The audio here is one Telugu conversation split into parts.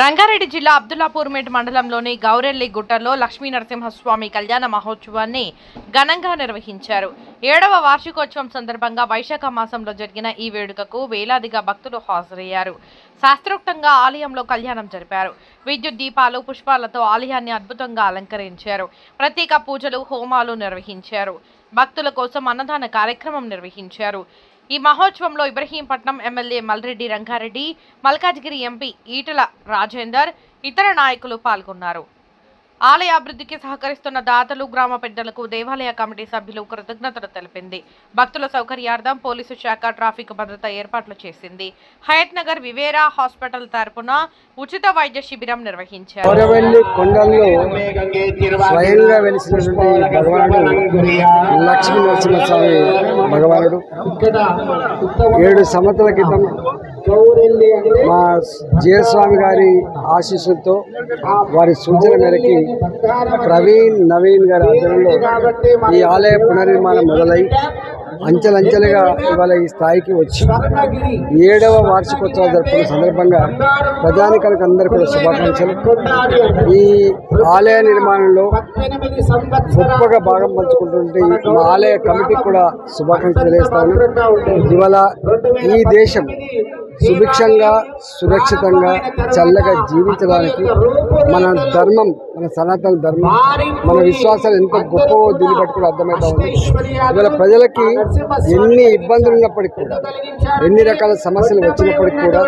రంగారెడ్డి జిల్లా అబ్దుల్లాపూర్మేట్ మండలంలోని గౌరెల్లి గుట్టలో లక్ష్మీ నరసింహస్వామి కళ్యాణ మహోత్సవాన్ని ఘనంగా నిర్వహించారు. 7వ వార్షికోత్సవం సందర్భంగా వైశాఖ మాసంలో జరిగిన ఈ వేడుకకు వేలాదిగా భక్తులు హాజరయ్యారు. శాస్త్రోక్తంగా ఆలయంలో కళ్యాణం జరిపారు. విద్యుత్ దీపాలు, పుష్పాలతో ఆలయాన్ని అద్భుతంగా అలంకరించారు. ప్రత్యేక పూజలు, హోమాలు నిర్వహించారు. భక్తుల కోసం అన్నదాన కార్యక్రమం నిర్వహించారు. ఈ మహోత్సవంలో ఇబ్రహీంపట్నం ఎమ్మెల్యే మల్రెడ్డి రంగారెడ్డి, మల్కాజ్గిరి ఎంపీ ఈటల రాజేందర్, ఇతర నాయకులు పాల్గొన్నారు. ఆలయ అభివృద్ధికి సహకరిస్తున్న దాతలు, గ్రామ పెద్దలకు దేవాలయ కమిటీ సభ్యులు కృతజ్ఞతలు తెలిపింది. భక్తుల సౌకర్యార్థం పోలీసు శాఖ ట్రాఫిక్ భద్రత ఏర్పాట్లు చేసింది. హయత్ నగర్ వివేరా హాస్పిటల్ తరపున ఉచిత వైద్య శిబిరం నిర్వహించారు. లక్ష్మీ నరసింహస్వామి భగవానుడు 7 సంవత్సరాల క్రితం మా జయస్వామి గారి ఆశీస్సులతో వారి సూచన మేరకి ప్రవీణ్ నవీన్ గారి ఆధ్వర్యంలో ఈ ఆలయ పునర్నిర్మాణం మొదలై అంచెలంచెలుగా ఇవాళ ఈ స్థాయికి వచ్చి 7వ వార్షికోత్సవం జరుపుకున్న సందర్భంగా ప్రజానికానికి అందరూ కూడా శుభాకాంక్షలు. ఈ ఆలయ నిర్మాణంలో గొప్పగా భాగం పంచుకుంటుంటే మా ఆలయ కమిటీకి కూడా శుభాకాంక్షలు తెలియజేస్తాను. ఇవాళ ఈ దేశం సుభిక్షంగా, సురక్షితంగా, చల్లగా జీవించడానికి మన ధర్మం, మన సనాతన ధర్మం, మన విశ్వాసాలు ఎంత గొప్పవో దీన్ని బట్టి కూడా అర్థమవుతా ఉంది. ఇవాళ ప్రజలకి ఎన్ని ఇబ్బందులు ఉన్నప్పటికీ కూడా, ఎన్ని రకాల సమస్యలు వచ్చినప్పటికీ కూడా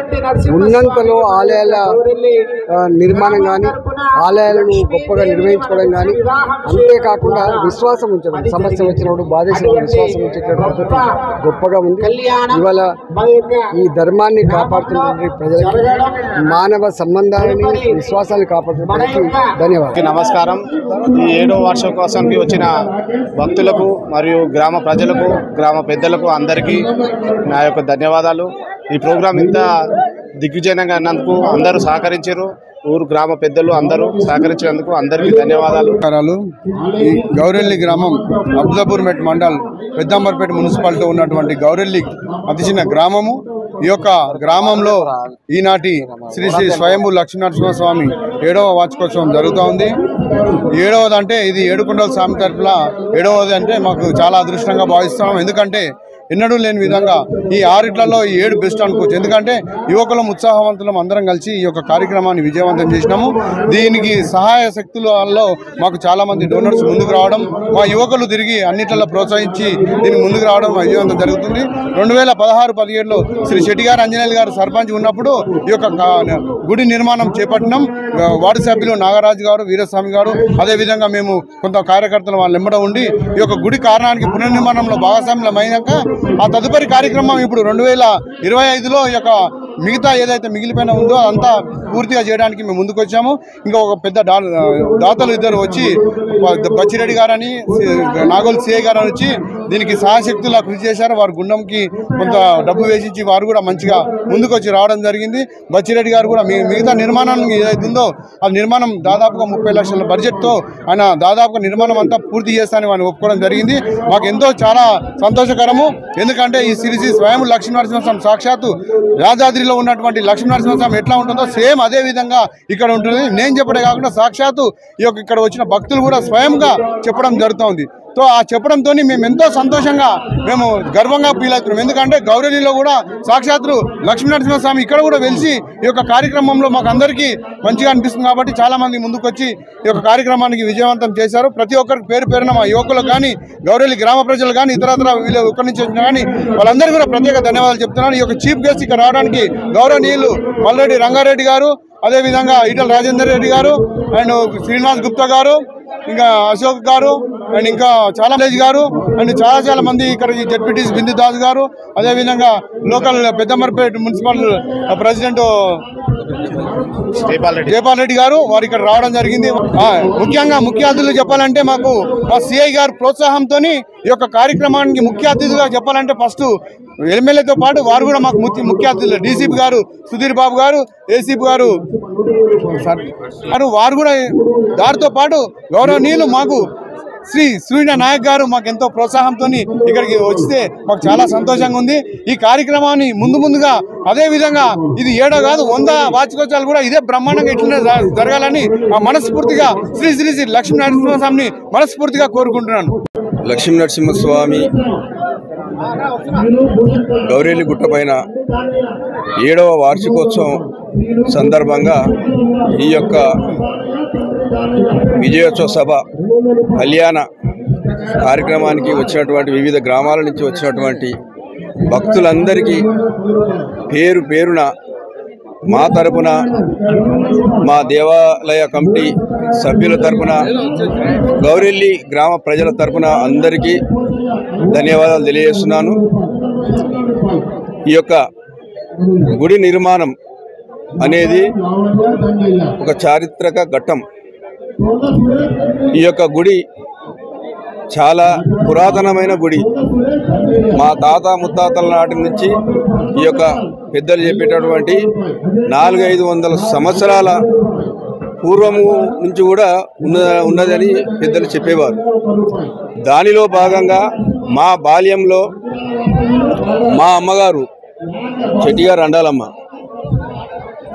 ఉన్నంతలో ఆలయాల నిర్మాణం కానీ, ఆలయాలను గొప్పగా నిర్వహించుకోవడం కానీ, అంతేకాకుండా విశ్వాసం ఉంచడం, సమస్య వచ్చినప్పుడు బాధేసినప్పుడు విశ్వాసం ఉంచేటువంటి పద్ధతి గొప్పగా ఉంది. ఇవాళ ఈ ధర్మాన్ని కాపాడుతున్న ప్రజలకి, మానవ సంబంధాలని, విశ్వాసాన్ని కాపాడుతున్నకి ధన్యవాదాలు. నమస్కారం. ఈ 7వ వార్షికోత్సవానికి వచ్చిన భక్తులకు మరియు గ్రామ ప్రజలకు, గ్రామ పెద్దలకు అందరికీ నా యొక్క ధన్యవాదాలు. ఈ ప్రోగ్రాం ఇంత దిగ్విజయంగా అన్నందుకు అందరూ సహకరించారు. ఊరు గ్రామ పెద్దలు అందరూ సహకరించినందుకు అందరికీ ధన్యవాదాలు. ఈ గౌరెల్లి గ్రామం అబ్దుల్లాపూర్మేట్ మండల్ పెద్దంబర్పేట మున్సిపాలిటీలో ఉన్నటువంటి గౌరెల్లి అతి చిన్న గ్రామము. ఈ యొక్క గ్రామంలో ఈనాటి శ్రీ శ్రీ స్వయంభూ లక్ష్మీనరసింహస్వామి 7వ వార్షికోత్సవం జరుగుతూ ఉంది. 7వది అంటే ఇది ఏడుకొండల స్వామి తరఫున 7వది అంటే మాకు చాలా అదృష్టంగా భావిస్తున్నాం. ఎందుకంటే ఎన్నడూ లేని విధంగా ఈ 6 ఈ 7 బెస్ట్ అనుకోవచ్చు. ఎందుకంటే యువకులం, ఉత్సాహవంతులం అందరం కలిసి ఈ యొక్క కార్యక్రమాన్ని విజయవంతం చేసినాము. దీనికి సహాయ శక్తులలో మాకు చాలామంది డోనర్స్ ముందుకు రావడం, మా యువకులు తిరిగి అన్నిట్లలో ప్రోత్సహించి దీనికి ముందుకు రావడం విజయవంతం జరుగుతుంది. 2016-17లో శ్రీ శెట్టిగారు ఆంజనేయులు గారు సర్పంచ్ ఉన్నప్పుడు ఈ యొక్క గుడి నిర్మాణం చేపట్టినాం. వార్డు సభ్యులు నాగరాజు గారు, వీరస్వామి గారు, అదేవిధంగా మేము కొంత కార్యకర్తలు వాళ్ళు వెంబడ ఉండి ఈ యొక్క గుడి కారణానికి పునర్నిర్మాణంలో భాగస్వామ్యం అయినాక ఆ తదుపరి కార్యక్రమం ఇప్పుడు 2025లో ఈ యొక్క మిగతా ఏదైతే మిగిలిపోయిన ఉందో అదంతా పూర్తిగా చేయడానికి మేము ముందుకు వచ్చాము. ఇంకా ఒక పెద్ద దాతలు ఇద్దరు వచ్చి, బచ్చిరెడ్డి గారని, నాగోల్ సిఐ గారు వచ్చి దీనికి సహాయశక్తులా కృషి చేశారు. వారు గుండంకి కొంత డబ్బు వేసించి వారు కూడా మంచిగా ముందుకు వచ్చి రావడం జరిగింది. బచ్చిరెడ్డి గారు కూడా మిగతా నిర్మాణానికి ఏదైతుందో ఆ నిర్మాణం దాదాపుగా 30 లక్షల బడ్జెట్తో ఆయన దాదాపుగా నిర్మాణం అంతా పూర్తి చేస్తానని వారిని ఒప్పుకోవడం జరిగింది. మాకు ఎంతో చాలా సంతోషకరము. ఎందుకంటే ఈ శ్రీ శ్రీ స్వయం లక్ష్మీనరసింహస్వామి సాక్షాత్తు యాదాద్రిలో ఉన్నటువంటి లక్ష్మీనరసింహస్వామి ఎట్లా ఉంటుందో సేమ్ అదే విధంగా ఇక్కడ ఉంటుంది. నేను చెప్పడే కాకుండా సాక్షాత్తు ఈ యొక్క ఇక్కడ వచ్చిన భక్తులు కూడా స్వయంగా చెప్పడం జరుగుతుంది. సో ఆ చెప్పడంతో మేము ఎంతో సంతోషంగా, మేము గర్వంగా ఫీల్ అవుతున్నాం. ఎందుకంటే గౌరెల్లిలో కూడా సాక్షాత్తు లక్ష్మీనరసింహస్వామి ఇక్కడ కూడా వెలిసి ఈ యొక్క కార్యక్రమంలో మాకు అందరికీ మంచిగా అనిపిస్తుంది. కాబట్టి చాలామంది ముందుకొచ్చి ఈ యొక్క కార్యక్రమానికి విజయవంతం చేశారు. ప్రతి ఒక్కరికి పేరు పేరున మా యువకులకు కానీ, గౌరెల్లి గ్రామ ప్రజలు కానీ, ఇతరత్ర వీళ్ళు ఒక్కడి నుంచి వచ్చినా కానీ వాళ్ళందరికీ కూడా ప్రత్యేక ధన్యవాదాలు చెప్తున్నాను. ఈ యొక్క చీఫ్ గెస్ట్ ఇక్కడ రావడానికి గౌరవనీయులు మల్రెడ్డి రంగారెడ్డి గారు, అదేవిధంగా ఈటల రాజేందర్ రెడ్డి గారు అండ్ శ్రీనివాస్ గుప్తా గారు, ఇంకా అశోక్ గారు అండ్ ఇంకా చాలా గారు అండ్ చాలా మంది ఇక్కడ జెడ్పీటీసీ బిందు దాస్ గారు, అదేవిధంగా local Peddamberpet municipal president Jaipal Reddy గారు వారు ఇక్కడ రావడం జరిగింది. ముఖ్యంగా ముఖ్య అతిథులు చెప్పాలంటే మాకు మా సిఐ గారు ప్రోత్సాహంతో ఈ యొక్క కార్యక్రమానికి ముఖ్య అతిథిగా చెప్పాలంటే ఫస్ట్ ఎమ్మెల్యేతో పాటు వారు కూడా మాకు ముఖ్య అతిథులు డీసీపీ గారు సుధీర్ బాబు గారు, ఏసీపీ గారు వారు కూడా దారితో పాటు గౌరవనీయులు మాకు శ్రీ సూర్య నాయక్ గారు మాకు ఎంతో ప్రోత్సాహంతో ఇక్కడికి వస్తే మాకు చాలా సంతోషంగా ఉంది. ఈ కార్యక్రమాన్ని ముందుగా అదే విధంగా ఇది 7 కాదు 100 వార్షికోత్సవాలు కూడా ఇదే బ్రహ్మాండంగా ఇట్లనే జరగాలని మనస్ఫూర్తిగా శ్రీ శ్రీ శ్రీ లక్ష్మీ నరసింహస్వామిని మనస్ఫూర్తిగా కోరుకుంటున్నాను. లక్ష్మీ నరసింహస్వామి గౌరెల్లి గుట్ట పైన 7వ వార్షికోత్సవం సందర్భంగా ఈ యొక్క విజయోత్సవ సభ కళ్యాణ కార్యక్రమానికి వచ్చినటువంటి వివిధ గ్రామాల నుంచి వచ్చినటువంటి భక్తులందరికీ పేరు పేరున మా తరపున, మా దేవాలయ కమిటీ సభ్యుల తరపున, గౌరెల్లి గ్రామ ప్రజల తరపున అందరికీ ధన్యవాదాలు తెలియజేస్తున్నాను. ఈ యొక్క గుడి నిర్మాణం అనేది ఒక చారిత్రక ఘట్టం. ఈ యొక్క గుడి చాలా పురాతనమైన గుడి. మా తాత ముత్తాతల నాటి నుంచి ఈ యొక్క పెద్దలు చెప్పేటటువంటి 400-500 సంవత్సరాల పూర్వము నుంచి కూడా ఉన్నదని పెద్దలు చెప్పేవారు. దానిలో భాగంగా మా బాల్యంలో మా అమ్మగారు చెట్టిగారు అండాలమ్మ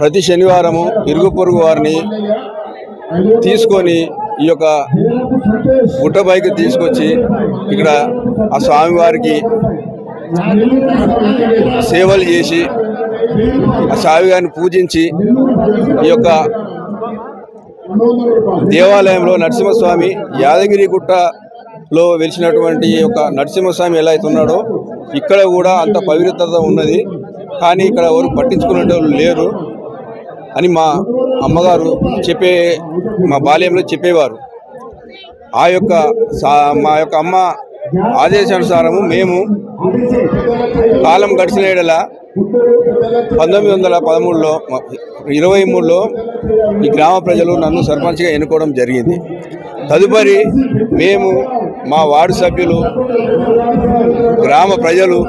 ప్రతి శనివారము ఇరుగు పొరుగు వారిని తీసుకొని ఈ యొక్క గుట్టపైకి తీసుకొచ్చి ఇక్కడ ఆ స్వామివారికి సేవలు చేసి ఆ స్వామివారిని పూజించి ఈ యొక్క దేవాలయంలో నరసింహస్వామి యాదగిరి గుట్టలో వెలిసినటువంటి ఈ యొక్క నరసింహస్వామి ఎలా అయితే ఉన్నాడో ఇక్కడ కూడా అంత పవిత్రత ఉన్నది. కానీ ఇక్కడ ఎవరు పట్టించుకునే వాళ్ళు లేరు అని మా అమ్మగారు మా బాల్యంలో చెప్పేవారు. మా యొక్క అమ్మ ఆదేశానుసారము మేము కాలం గడిచిన ఏడల 1913లో 23లో ఈ గ్రామ ప్రజలు నన్ను సర్పంచ్గా ఎన్నుకోవడం జరిగింది. తదుపరి మేము మా వార్డు సభ్యులు గ్రామ ప్రజలు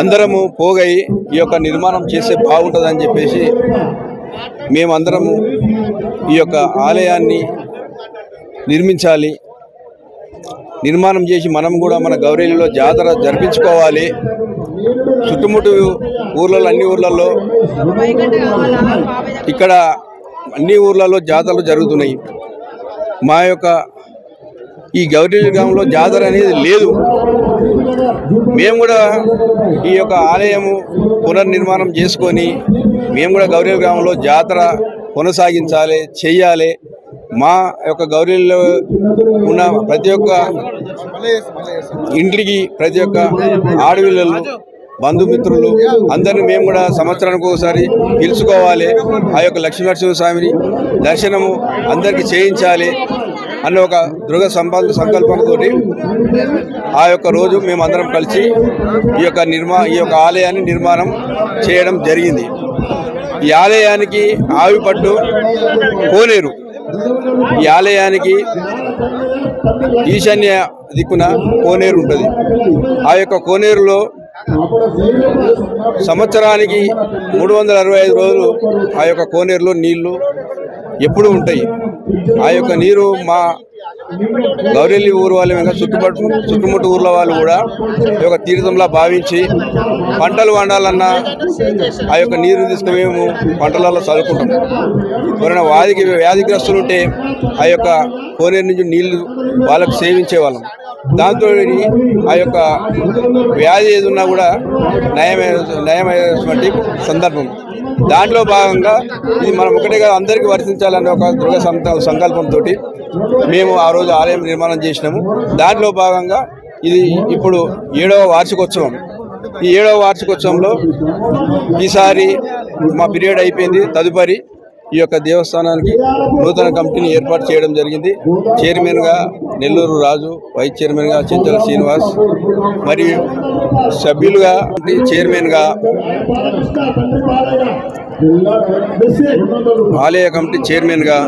అందరము పోగై ఈ యొక్క నిర్మాణం చేస్తే బాగుంటుందని చెప్పేసి మేమందరము ఈ యొక్క ఆలయాన్ని నిర్మించాలి, నిర్మాణం చేసి మనం కూడా మన గౌరెల్లిలో జాతర జరిపించుకోవాలి. చుట్టుముట్టు ఊర్లలో అన్ని ఊర్లలో ఇక్కడ అన్ని ఊర్లలో జాతరలు జరుగుతున్నాయి. మా యొక్క ఈ గౌరెల్లి గ్రామంలో జాతర అనేది లేదు. మేము కూడా ఈ యొక్క ఆలయము పునర్నిర్మాణం చేసుకొని మేము కూడా గౌరెల్లి గ్రామంలో జాతర కొనసాగించాలి, చెయ్యాలి. మా యొక్క గౌరెల్లిలో ఉన్న ప్రతి ఒక్క ఇంటికి ప్రతి ఒక్క ఆడపిల్లలు బంధుమిత్రులు అందరినీ మేము కూడా సంవత్సరానికి ఒకసారి పిలుచుకోవాలి. ఆ యొక్క లక్ష్మీనరసింహ స్వామిని దర్శనము అందరికీ చేయించాలి అన్న ఒక దృఢ సంకల్పంతో ఆ యొక్క రోజు మేమందరం కలిసి ఈ యొక్క ఆలయాన్ని నిర్మాణం చేయడం జరిగింది. ఈ ఆలయానికి ఆవిపట్టు కోనేరు, ఈ ఆలయానికి ఈశాన్య దిక్కున కోనేరు ఉంటుంది. ఆ యొక్క కోనేరులో సంవత్సరానికి 365 రోజులు ఆ యొక్క కోనేరులో నీళ్లు ఎప్పుడు ఉంటాయి. ఆ యొక్క నీరు మా గౌరెల్లి ఊరు వాళ్ళు ఇంకా చుట్టుముట్టు ఊర్ల వాళ్ళు కూడా ఈ యొక్క తీర్థంలా భావించి పంటలు వండాలన్నా ఆ యొక్క నీరు తీసుకుని మేము పంటలలో చదువుకుంటాం. ఎవరైనా వ్యాధిగ్రస్తులు ఉంటే ఆ యొక్క కోనేరు నుంచి నీళ్లు వాళ్ళకు సేవించేవాళ్ళం. దాంతో ఆ యొక్క వ్యాధి ఏది ఉన్నా కూడా నయమైనటువంటి సందర్భం. దాంట్లో భాగంగా ఇది మనం ఒకటిగా అందరికీ వర్తించాలనే ఒక దృఢ సంకల్పంతో మేము ఆ రోజు ఆలయం నిర్మాణం చేసినాము. దాంట్లో భాగంగా ఇది ఇప్పుడు 7వ వార్షికోత్సవం. ఈ 7వ వార్షికోత్సవంలో ఈసారి మా పీరియడ్ అయిపోయింది. తదుపరి ఈ యొక్క దేవస్థానానికి నూతన కమిటీని ఏర్పాటు చేయడం జరిగింది. చైర్మన్గా నెల్లూరు రాజు, వైస్ చైర్మన్గా చెంచల శ్రీనివాస్, మరియు సభ్యులుగా చైర్మన్గా ఆలయ కమిటీ చైర్మన్గా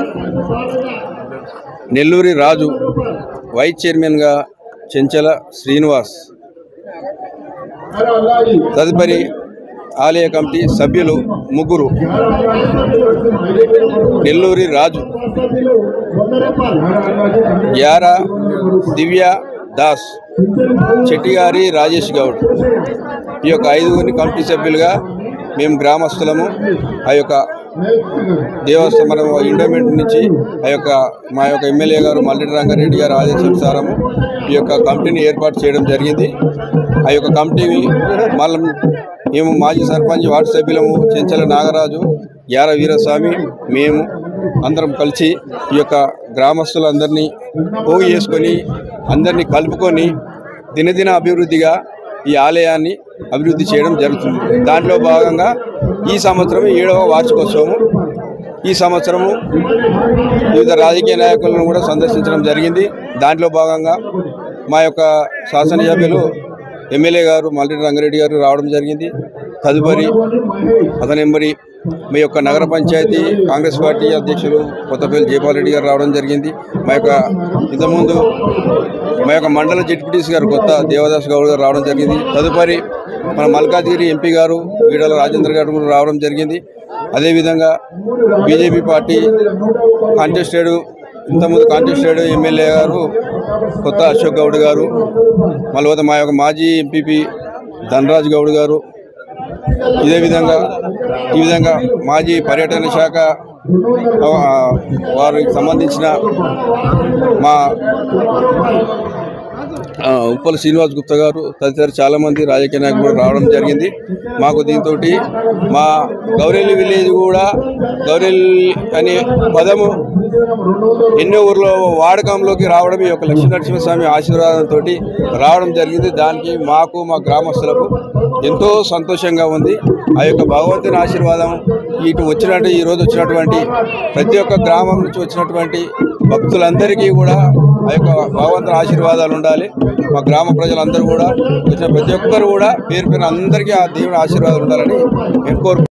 నెల్లూరి రాజు, వైస్ చైర్మన్గా చెంచల శ్రీనివాస్, తదుపరి ఆలయ కమిటీ సభ్యులు ముగ్గురు: నెల్లూరి రాజు, యారా దివ్య దాస్, చెట్టిగారి రాజేష్ గౌడ్. ఈ యొక్క 5 కమిటీ సభ్యులుగా మేము గ్రామస్తులము ఆ యొక్క దేవస్థానం ఎండోమెంట్ నుంచి మా యొక్క ఎమ్మెల్యే గారు మల్రెడ్డి రంగారెడ్డి గారు ఆదేశానుసారము ఈ యొక్క కమిటీని ఏర్పాటు చేయడం జరిగింది. ఆ యొక్క కమిటీని మళ్ళీ మేము మాజీ సర్పంచ్ వార్డు సభ్యులము చెంచల నాగరాజు, యార వీరస్వామి, మేము అందరం కలిసి ఈ యొక్క గ్రామస్తులందరినీ పోగు చేసుకొని అందరినీ కలుపుకొని దినదిన అభివృద్ధిగా ఈ ఆలయాన్ని అభివృద్ధి చేయడం జరుగుతుంది. దాంట్లో భాగంగా ఈ సంవత్సరం 7వ వార్షికోత్సవము. ఈ సంవత్సరము వివిధ రాజకీయ నాయకులను కూడా సందర్శించడం జరిగింది. దాంట్లో భాగంగా మా యొక్క శాసనసభ్యులు ఎమ్మెల్యే గారు మల్రెడ్డి రంగారెడ్డి గారు రావడం జరిగింది. తదుపరి అతనెంబడి మీ యొక్క నగర పంచాయతీ కాంగ్రెస్ పార్టీ అధ్యక్షులు కొత్తపల్లి జయపాల్ రెడ్డి గారు రావడం జరిగింది. మా యొక్క ఇంతకుముందు మా యొక్క మండల జెడ్పీటీసీ గారు కొత్త దేవదాస్ గౌడ్ గారు రావడం జరిగింది. తదుపరి మన మల్కాజ్గిరి ఎంపీ గారు ఈడల రాజేంద్ర గారు కూడా రావడం జరిగింది. అదేవిధంగా బీజేపీ పార్టీ ఇంతకుముందు కాంటెస్టెడ్ ఎమ్మెల్యే గారు కొత్త అశోక్ గౌడ్ గారు, మళ్ళీ మా యొక్క మాజీ ఎంపీపీ ధనరాజ్ గౌడ్ గారు, ఈ విధంగా మాజీ పర్యటన శాఖ వారికి సంబంధించిన మా ఉప్పల శ్రీనివాస్ గుప్తా గారు తదితర చాలామంది రాజకీయ నాయకులు రావడం జరిగింది. మాకు దీంతో మా గౌరెల్లి విలేజ్ కూడా గౌరెల్లి అనే పదము ఎన్నో ఊర్లో వాడకంలోకి రావడం ఈ యొక్క లక్ష్మీ నరసింహస్వామి ఆశీర్వాదంతో రావడం జరిగింది. దానికి మాకు మా గ్రామస్తులకు ఎంతో సంతోషంగా ఉంది. ఆ యొక్క భగవంతుని ఆశీర్వాదం ఈరోజు వచ్చినటువంటి ప్రతి ఒక్క గ్రామం నుంచి వచ్చినటువంటి భక్తులందరికీ కూడా ఆ యొక్క భగవంతుని ఆశీర్వాదాలు ఉండాలి. మా గ్రామ ప్రజలందరూ కూడా వచ్చిన ప్రతి ఒక్కరు కూడా పేరు అందరికీ ఆ దేవుని ఆశీర్వాదాలు ఉండాలని మేము కోరుకుంటున్నాం.